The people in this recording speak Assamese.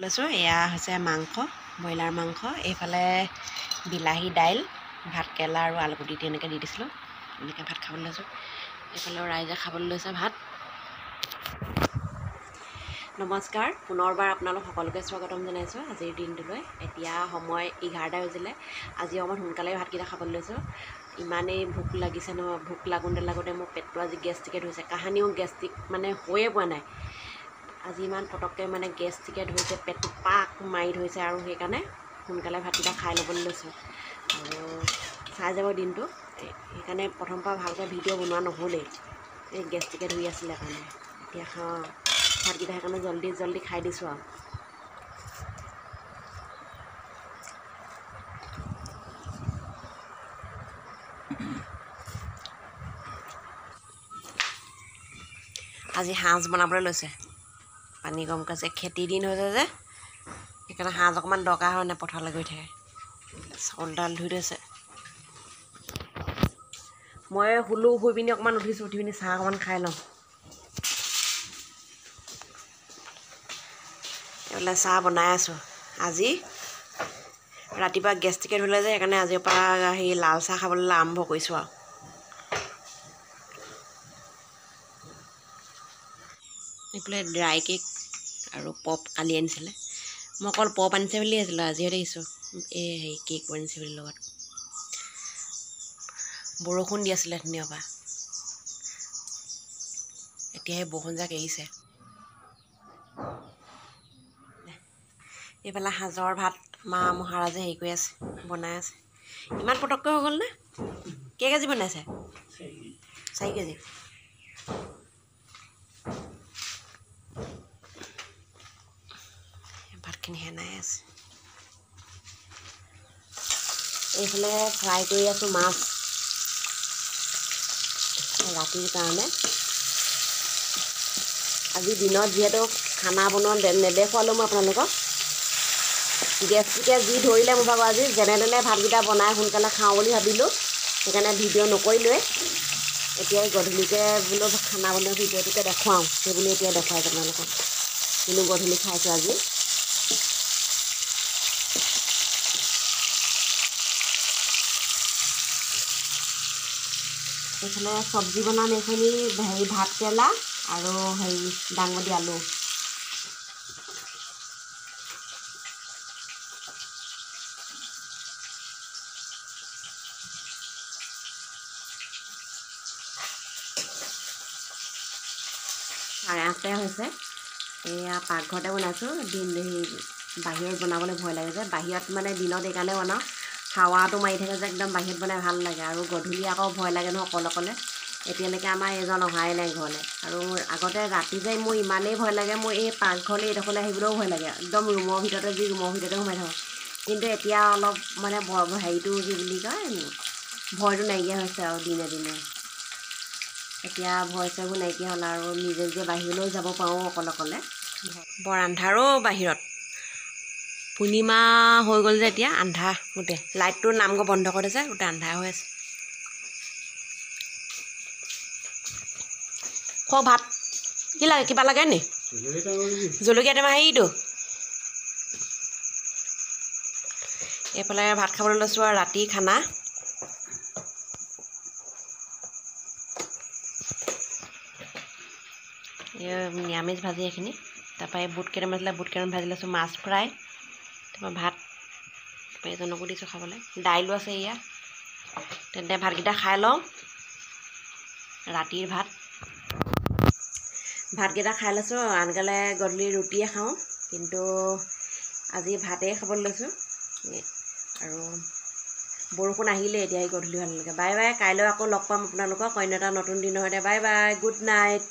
লৈছোঁ এয়া হৈছে মাংস ব্ৰইলাৰ মাংস এইফালে বিলাহী দাইল ভাত কেৰেলা আৰু আলুগুটি এনেকৈ দি দিছিলোঁ এনেকৈ ভাত খাবলৈ লৈছোঁ এইফালেও ৰাইজে খাবলৈ লৈছে ভাত নমস্কাৰ পুনৰবাৰ আপোনালোক সকলোকে স্বাগতম জনাইছোঁ আজিৰ দিনটোলৈ এতিয়া সময় 11টা বাজিলে আজি অকণমান সোনকালে ভাতকেইটা খাবলৈ লৈছোঁ ইমানেই ভোক লাগিছে নহয় ভোক লাগোঁতে মোৰ পেটটো আজি গেষ্ট্ৰিকে ধৰিছে কাহানিও গেষ্ট্ৰিক মানে হৈয়ে পোৱা নাই আজি ইমান পটককৈ মানে গেষ্ট্ৰিকে ধৰিছে পেটটো পাক মাৰি ধৰিছে আৰু সেইকাৰণে সোনকালে ভাতকেইটা খাই ল'বলৈ লৈছোঁ আৰু চাই যাব দিনটো সেইকাৰণে প্ৰথমৰ পৰা ভালকৈ ভিডিঅ' বনোৱা নহ'লেই এই গেষ্ট্ৰিকে ধৰি আছিলে কাৰণে এতিয়া খাওঁ ভাতকেইটা সেইকাৰণে জল্দি খাই দিছোঁ আৰু আজি সাঁজ বনাবলৈ লৈছে পানী গৰম কৰিছে খেতিৰ দিন হৈছে যে সেইকাৰণে সাঁজ অকণমান দৰকাৰ হয় নে পথাৰলৈ গৈ থাকে চাউল দাল ধুই থৈছে মই শুই পিনি অকণমান উঠি পিনি চাহ অকণমান খাই লওঁ এইফালে চাহ বনাই আছোঁ আজি ৰাতিপুৱা গেষ্ট্ৰিকে ধৰিলে যে সেইকাৰণে আজিৰ পৰা সেই লাল চাহ খাবলৈ আৰম্ভ কৰিছোঁ আৰু এইফালে ড্ৰাই কেক আৰু পপ কালি আনিছিলে মই অকল পপ আনিছে বুলি আছিলোঁ আজিহে দেখিছোঁ এই হেৰি কেক আনিছে বুলি লগত বৰষুণ দি আছিলে ধুনীয়া পৰা এতিয়াহে বৰষুণজাক এৰিছে এইফালে সাঁজৰ ভাত মা মহাৰাজে হেৰি কৰি আছে বনাই আছে ইমান পটককৈ হৈ গ'লনে কেই কেজি বনাইছে 4 কেজি ভাতখিনি সেনাই আছে এইফালে ফ্ৰাই কৰি আছোঁ মাছ ৰাতিৰ কাৰণে আজি দিনত যিহেতু খানা বনোৱা নেদেখুৱালোঁ মই আপোনালোকক গেষ্ট্ৰিকে যি ধৰিলে মোৰ ভাগৰ আজি যেনে তেনে ভাতকেইটা বনাই সোনকালে খাওঁ বুলি ভাবিলোঁ সেইকাৰণে ভিডিঅ' নকৰিলোৱে এতিয়াই গধূলিকৈ বোলো খানা বনোৱা ভিডিঅ'টোকে দেখুৱাওঁ সেইবুলি এতিয়া দেখুৱাই আপোনালোকক কিন্তু গধূলি খাইছোঁ আজি এইফালে চব্জি বনাম এইখিনি হেৰি ভাত কেৰেলা আৰু হেৰি দাংবডি আলু চাৰে 8টাই হৈছে এয়া পাকঘৰতে বনাইছোঁ বাহিৰত বনাবলৈ ভয় লাগে যে বাহিৰত মানে দিনত এইকাৰণে বনাওঁ হাৱাটো মাৰি থাকে যে একদম বাহিৰত বনাই ভাল লাগে আৰু গধূলি আকৌ ভয় লাগে নহয় অকলে এতিয়ালৈকে আমাৰ এজন অহাই নাই ঘৰলৈ আৰু আগতে ৰাতি যে মোৰ ইমানেই ভয় লাগে মোৰ এই পাকঘৰলৈ এইডোখৰলৈ আহিবলৈও ভয় লাগে একদম ৰুমৰ ভিতৰতে সোমাই থাকোঁ কিন্তু এতিয়া অলপ মানে হেৰিটো কি বুলি কয় ভয়টো নাইকিয়া হৈছে আৰু দিনে দিনে এতিয়া ভয় চয়বোৰ নাইকিয়া হ'ল আৰু নিজে বাহিৰলৈও যাব পাৰোঁ অকলে বৰ আন্ধাৰো বাহিৰত পূৰ্ণিমা হৈ গ'ল যে এতিয়া আন্ধাৰ গোটেই লাইটটোৰ নামঘৰ বন্ধ কৰি দিছে গোটেই আন্ধাৰ হৈ আছে খোৱা ভাত কি লাগে কিবা লাগে নি জলকীয়া টেমা হেৰিটো এইফালে ভাত খাবলৈ লৈছোঁ আৰু ৰাতি খানা নিৰামিষ ভাজি এইখিনি তাৰপৰা এই বুট কেইটামান আছিলে বুট কেইটামান ভাজি লৈছোঁ মাছ ফ্ৰাই তাৰপৰা ভাত এজনকো দিছোঁ খাবলৈ দাইলো আছে এয়া তেন্তে ভাতকেইটা খাই লওঁ ৰাতিৰ ভাতকেইটা খাই লৈছোঁ আনকালে গধূলি ৰুটিয়ে খাওঁ কিন্তু আজি ভাতেই খাবলৈ লৈছোঁ আৰু বৰষুণ আহিলে এতিয়া গধূলি ভাললৈকে বাই বাই কাইলৈ আকৌ লগ পাম আপোনালোকক অন্য এটা নতুন দিনৰ সৈতে বাই বাই গুড নাইট